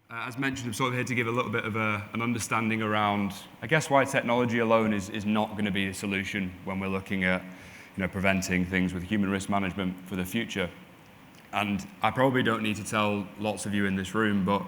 As mentioned, I'm sort of here to give a little bit of an understanding around, I guess, why technology alone is not going to be the solution when we're looking at, preventing things with human risk management for the future. And I probably don't need to tell lots of you in this room, but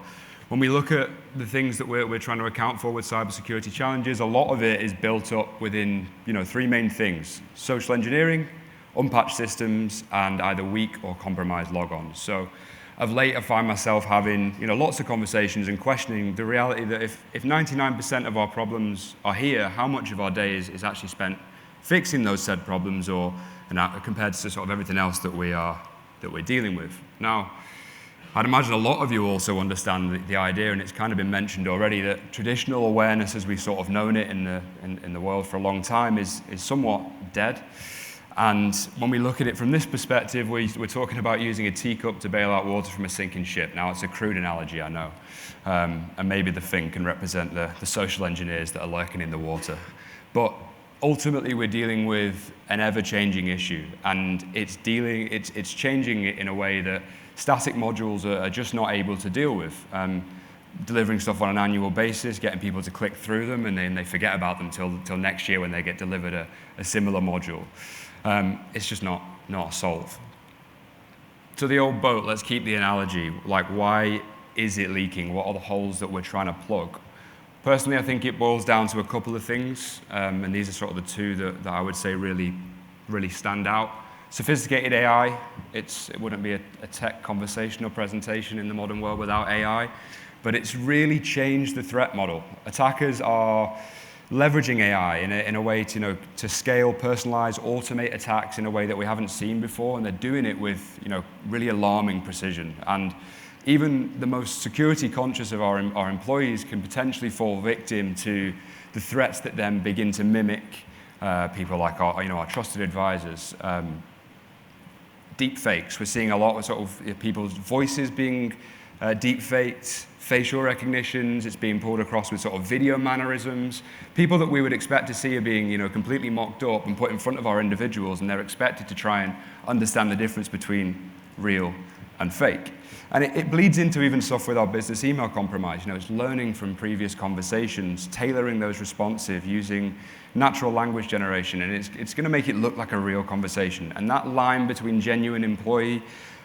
when we look at the things that we're trying to account for with cybersecurity challenges, a lot of it is built up within, three main things: social engineering, unpatched systems, and either weak or compromised logons. So of late, I find myself having lots of conversations and questioning the reality that if 99% of our problems are here, how much of our day is actually spent fixing those said problems, or compared to sort of everything else that we're dealing with. Now, I'd imagine a lot of you also understand the idea, and it's kind of been mentioned already, that traditional awareness, as we've sort of known it in the world for a long time, is somewhat dead. And when we look at it from this perspective, we're talking about using a teacup to bail out water from a sinking ship. Now, it's a crude analogy, I know. And maybe the thing can represent the social engineers that are lurking in the water. But ultimately, we're dealing with an ever-changing issue, and it's changing it in a way that static modules are just not able to deal with. Delivering stuff on an annual basis, getting people to click through them, and then they forget about them till next year when they get delivered a similar module. It's just not a solve. To the old boat, let's keep the analogy. Like, why is it leaking? What are the holes that we're trying to plug? Personally, I think it boils down to a couple of things, and these are sort of the two that I would say really stand out. Sophisticated AI. It wouldn't be a tech conversation or presentation in the modern world without AI, but it's really changed the threat model. Attackers are leveraging AI in a way to scale, personalize, automate attacks in a way that we haven't seen before, and they're doing it with really alarming precision. And even the most security conscious of our employees can potentially fall victim to the threats that then begin to mimic people like our trusted advisors. Deep fakes. We're seeing a lot of sort of people's voices being deep faked, facial recognitions. It's being pulled across with sort of video mannerisms. People that we would expect to see are being completely mocked up and put in front of our individuals, and they're expected to try and understand the difference between real and fake. And it bleeds into even stuff with our business email compromise. It's learning from previous conversations, tailoring those responsive, using natural language generation, and it's going to make it look like a real conversation. And that line between genuine employee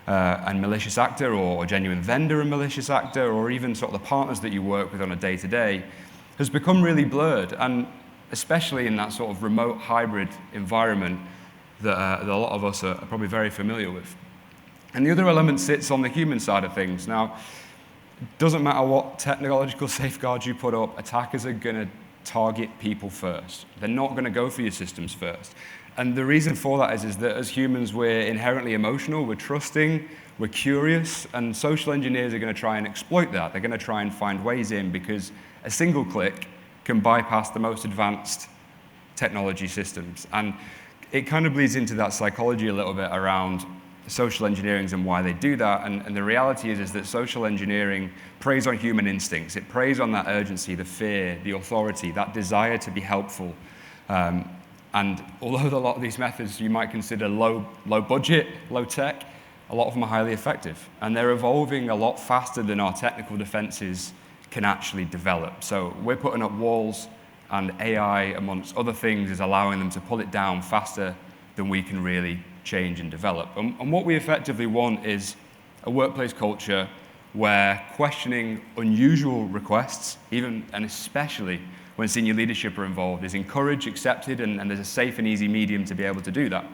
and malicious actor, or genuine vendor and malicious actor, or even sort of the partners that you work with on a day-to-day, has become really blurred, and especially in that sort of remote hybrid environment that a lot of us are probably very familiar with. And the other element sits on the human side of things. Now, it doesn't matter what technological safeguards you put up, attackers are going to target people first. They're not going to go for your systems first. And the reason for that is that as humans, we're inherently emotional, we're trusting, we're curious, and social engineers are going to try and exploit that. They're going to try and find ways in, because a single click can bypass the most advanced technology systems. And it kind of bleeds into that psychology a little bit around social engineering and why they do that. And the reality is that social engineering preys on human instincts. It preys on that urgency, the fear, the authority, that desire to be helpful. And although a lot of these methods you might consider low budget, low tech, a lot of them are highly effective. And they're evolving a lot faster than our technical defenses can actually develop. So we're putting up walls, and AI, amongst other things, is allowing them to pull it down faster than we can really change and develop. And what we effectively want is a workplace culture where questioning unusual requests, even and especially when senior leadership are involved, is encouraged, accepted, and there's a safe and easy medium to be able to do that.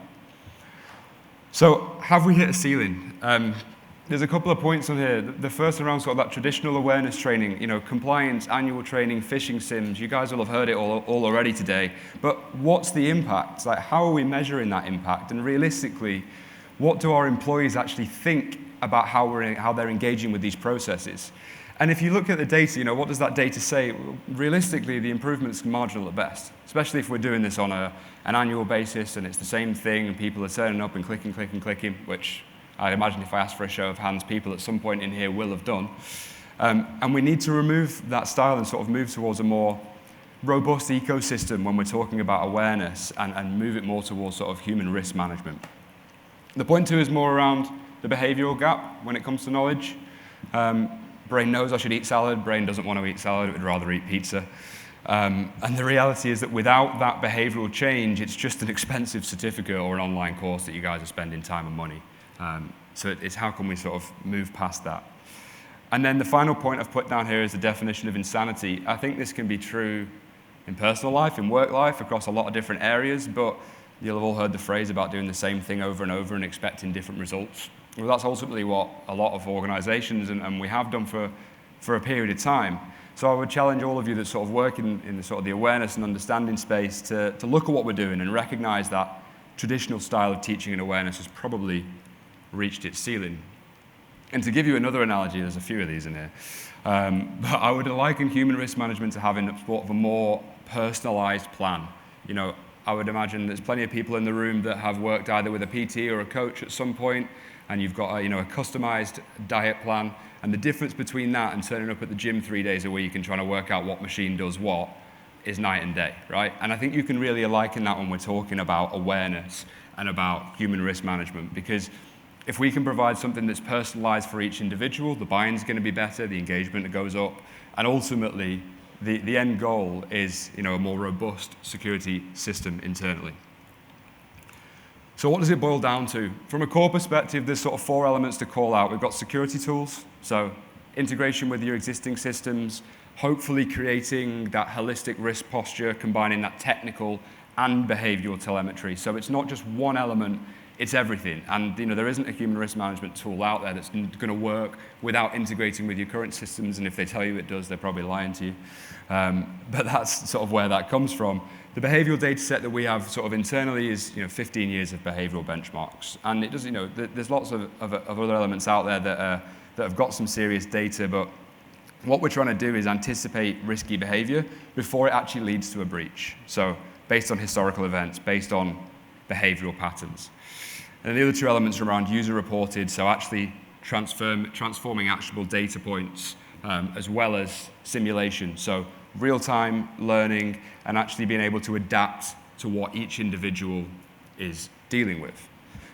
So have we hit a ceiling? There's a couple of points on here. The first around sort of that traditional awareness training, compliance, annual training, phishing sims. You guys will have heard it all already today. But what's the impact? Like, how are we measuring that impact? And realistically, what do our employees actually think about how they're engaging with these processes? And if you look at the data, what does that data say? Realistically, the improvement's marginal at best, especially if we're doing this on an annual basis and it's the same thing and people are turning up and clicking, which I imagine if I asked for a show of hands, people at some point in here will have done. And we need to remove that style and sort of move towards a more robust ecosystem when we're talking about awareness, and move it more towards sort of human risk management. The point two is more around the behavioral gap when it comes to knowledge. brain knows I should eat salad, brain doesn't want to eat salad, it would rather eat pizza. And the reality is that without that behavioral change, it's just an expensive certificate or an online course that you guys are spending time and money. So it's how can we sort of move past that? And then the final point I've put down here is the definition of insanity. I think this can be true in personal life, in work life, across a lot of different areas, but you'll have all heard the phrase about doing the same thing over and over and expecting different results. Well, that's ultimately what a lot of organizations, and we have done for a period of time. So I would challenge all of you that sort of work in the sort of the awareness and understanding space to look at what we're doing and recognize that traditional style of teaching and awareness has probably reached its ceiling. And to give you another analogy, there's a few of these in here, but I would liken human risk management to having sort of a more personalized plan. You know, I would imagine there's plenty of people in the room that have worked either with a PT or a coach at some point, and you've got a customized diet plan. And the difference between that and turning up at the gym 3 days a week and trying to work out what machine does what is night and day, right? And I think you can really liken that when we're talking about awareness and about human risk management, because if we can provide something that's personalized for each individual, the buy-in's going to be better, the engagement goes up, and ultimately the end goal is a more robust security system internally. So what does it boil down to? From a core perspective, there's sort of 4 elements to call out. We've got security tools, so integration with your existing systems, hopefully creating that holistic risk posture, combining that technical and behavioral telemetry. So it's not just one element, it's everything. And there isn't a human risk management tool out there that's going to work without integrating with your current systems, and if they tell you it does, they're probably lying to you. But that's sort of where that comes from. The behavioral data set that we have sort of internally is 15 years of behavioral benchmarks. And it does, there's lots of other elements out there that have got some serious data, but what we're trying to do is anticipate risky behavior before it actually leads to a breach. So based on historical events, based on behavioral patterns. And the other 2 elements are around user reported, so actually transforming actionable data points, as well as simulation. So real-time learning and actually being able to adapt to what each individual is dealing with.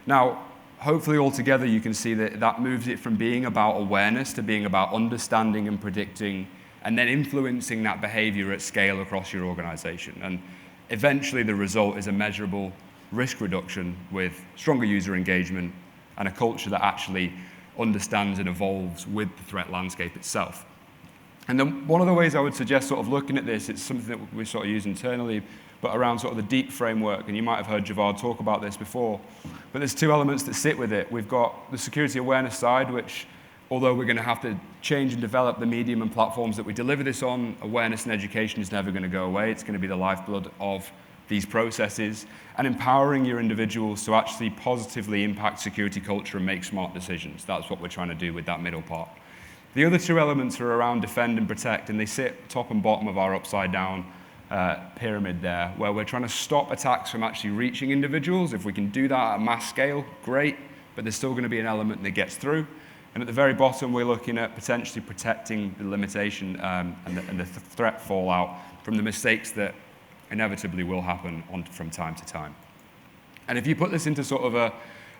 Now, hopefully altogether you can see that moves it from being about awareness to being about understanding and predicting and then influencing that behavior at scale across your organization. And eventually the result is a measurable risk reduction with stronger user engagement and a culture that actually understands and evolves with the threat landscape itself. And then one of the ways I would suggest sort of looking at this, it's something that we sort of use internally, but around sort of the deep framework, and you might have heard Javad talk about this before, but there's 2 elements that sit with it. We've got the security awareness side, which, although we're going to have to change and develop the medium and platforms that we deliver this on, awareness and education is never going to go away. It's going to be the lifeblood of these processes, and empowering your individuals to actually positively impact security culture and make smart decisions. That's what we're trying to do with that middle part. The other 2 elements are around defend and protect, and they sit top and bottom of our upside down pyramid there, where we're trying to stop attacks from actually reaching individuals. If we can do that at a mass scale, great, but there's still going to be an element that gets through. And at the very bottom, we're looking at potentially protecting the limitation and the threat fallout from the mistakes that inevitably will happen from time to time. And if you put this into sort of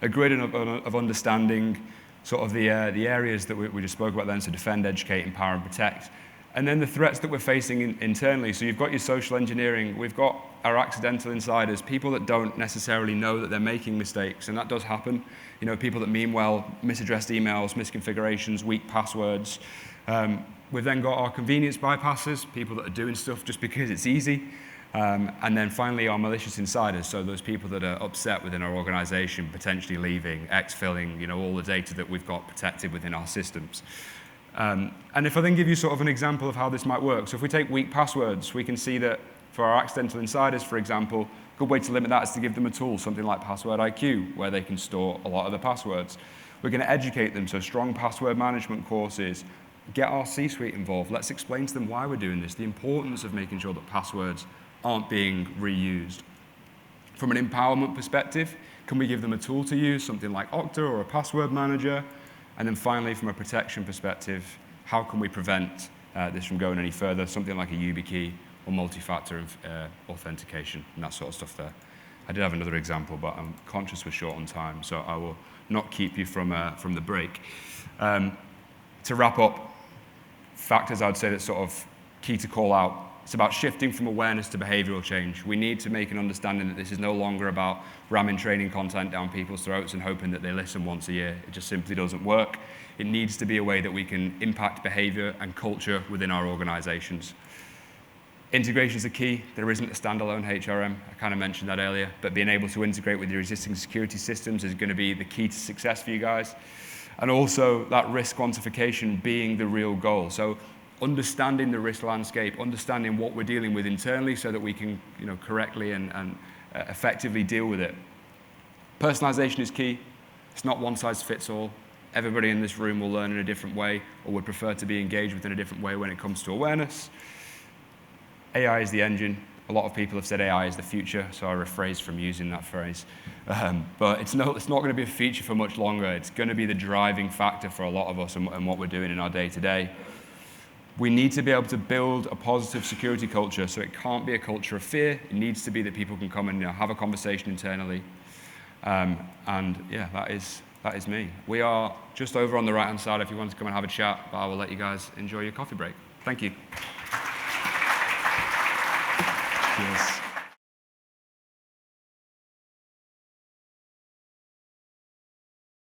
a grid of understanding sort of the areas that we just spoke about then, so defend, educate, empower, and protect, and then the threats that we're facing internally. So you've got your social engineering, we've got our accidental insiders, people that don't necessarily know that they're making mistakes, and that does happen. People that mean well, misaddressed emails, misconfigurations, weak passwords. We've then got our convenience bypassers, people that are doing stuff just because it's easy. And then finally, our malicious insiders, so those people that are upset within our organization, potentially leaving, exfilling, all the data that we've got protected within our systems. And if I then give you sort of an example of how this might work, so if we take weak passwords, we can see that for our accidental insiders, for example, a good way to limit that is to give them a tool, something like Password IQ, where they can store a lot of the passwords. We're going to educate them, so strong password management courses, get our C-suite involved. Let's explain to them why we're doing this, the importance of making sure that passwords aren't being reused. From an empowerment perspective, can we give them a tool to use, something like Okta or a password manager? And then finally, from a protection perspective, how can we prevent this from going any further, something like a YubiKey or multi-factor authentication and that sort of stuff there. I did have another example, but I'm conscious we're short on time, so I will not keep you from the break. To wrap up, factors I'd say that's sort of key to call out. It's about shifting from awareness to behavioral change. We need to make an understanding that this is no longer about ramming training content down people's throats and hoping that they listen once a year. It just simply doesn't work. It needs to be a way that we can impact behavior and culture within our organizations. Integrations are key. There isn't a standalone HRM. I kind of mentioned that earlier, but being able to integrate with your existing security systems is going to be the key to success for you guys. And also that risk quantification being the real goal. So understanding the risk landscape, understanding what we're dealing with internally so that we can correctly and effectively deal with it. Personalization is key. It's not one size fits all. Everybody in this room will learn in a different way or would prefer to be engaged with in a different way when it comes to awareness. AI is the engine. A lot of people have said AI is the future, so I rephrase from using that phrase. But it's not going to be a feature for much longer. It's going to be the driving factor for a lot of us and what we're doing in our day-to-day. We need to be able to build a positive security culture, so it can't be a culture of fear. It needs to be that people can come and have a conversation internally. And yeah, that is me. We are just over on the right-hand side if you want to come and have a chat, but I will let you guys enjoy your coffee break. Thank you. Cheers.